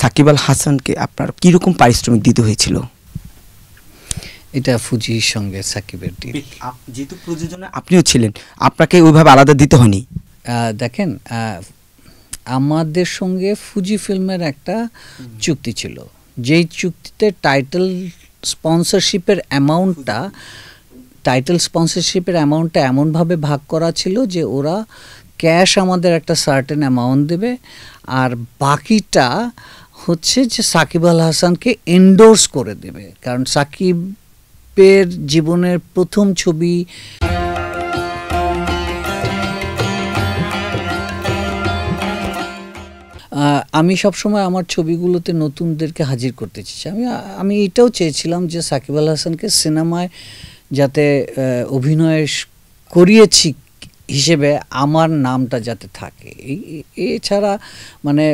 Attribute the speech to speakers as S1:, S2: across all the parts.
S1: সাকিব আল হাসানকে আপনার কীরকম পারিশ্রমিক দিতে হয়েছিল?
S2: এটা ফুজির সঙ্গে সাকিবের ডিল।
S1: যেহেতু প্রযোজনে আপনিও ছিলেন, আপনাকে ওইভাবে আলাদা দিতে হয়নি?
S2: দেখেন, আমাদের সঙ্গে ফুজি ফিল্মের একটা চুক্তি ছিল, যেই চুক্তিতে টাইটেল স্পন্সরশিপের অ্যামাউন্টটা এমনভাবে ভাগ করা ছিল যে ওরা ক্যাশ আমাদের একটা সার্টেন অ্যামাউন্ট দেবে, আর বাকিটা হচ্ছে যে সাকিব আল হাসানকে এন্ডোর্স করে দেবে। কারণ সাকিবের জীবনের প্রথম ছবি, আমি সবসময় আমার ছবিগুলোতে নতুনদেরকে হাজির করতে চেয়েছি। আমি এটাও চেয়েছিলাম যে সাকিব আল হাসানকে সিনেমায় যাতে অভিনয় করিয়েছি হিসেবে আমার নামটা যাতে থাকে, এছাড়া মানে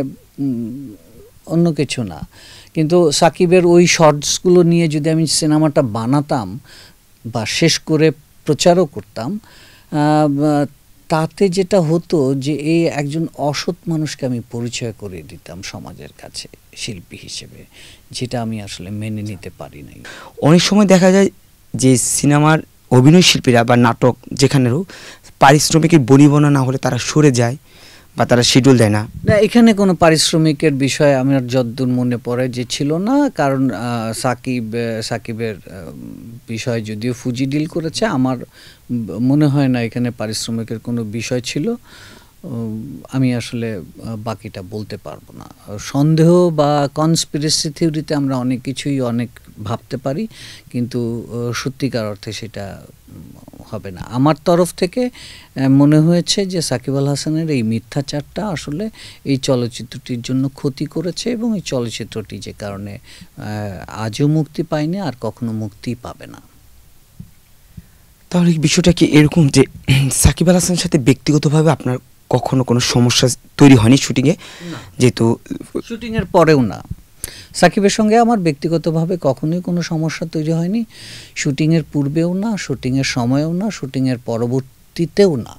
S2: অন্য কিছু না। কিন্তু সাকিবের ওই শর্টসগুলো নিয়ে যদি আমি সিনেমাটা বানাতাম বা শেষ করে প্রচারও করতাম, তাতে যেটা হতো যে এই একজন অসৎ মানুষকে আমি পরিচয় করে দিতাম সমাজের কাছে শিল্পী হিসেবে, যেটা আমি আসলে মেনে নিতে পারি নাই।
S1: অনেক সময় দেখা যায় যে সিনেমার অভিনয় শিল্পীরা বা নাটক যেখানেও পারিশ্রমিকের বনিবনা না হলে তারা সরে যায় বা তারা শিডিউল দেয় না।
S2: এখানে কোনো পারিশ্রমিকের বিষয় আমার যতদূর মনে পড়ে যে ছিল না, কারণ সাকিবের বিষয় যদিও ফুজি ডিল করেছে, আমার মনে হয় না এখানে পারিশ্রমিকের কোনো বিষয় ছিল। আমি আসলে বাকিটা বলতে পারবো না। সন্দেহ বা কনস্পিরেসি থিওরিতে আমরা অনেক কিছুই অনেক ভাবতে পারি, কিন্তু সত্যিকার অর্থে সেটা হবে না। আমার তরফ থেকে মনে হয়েছে যে সাকিব আল হাসানের এই মিথ্যাচারটা আসলে এই চলচ্চিত্রটির জন্য ক্ষতি করেছে, এবং এই চলচ্চিত্রটি যে কারণে আজও মুক্তি পায়নি আর কখনো মুক্তিই পাবে না।
S1: তাহলে বিষয়টা কি এরকম যে সাকিব আল হাসানের সাথে ব্যক্তিগতভাবে আপনার কখনো কোনো সমস্যা তৈরি হয়নি শুটিংয়ে? যেহেতু
S2: শুটিংয়ের পরেও না, সাকিবের সঙ্গে আমার ব্যক্তিগতভাবে কখনোই কোনো সমস্যা তৈরি হয়নি, শুটিংয়ের পূর্বেও না, শুটিংয়ের সময়েও না, শুটিংয়ের পরবর্তীতেও না।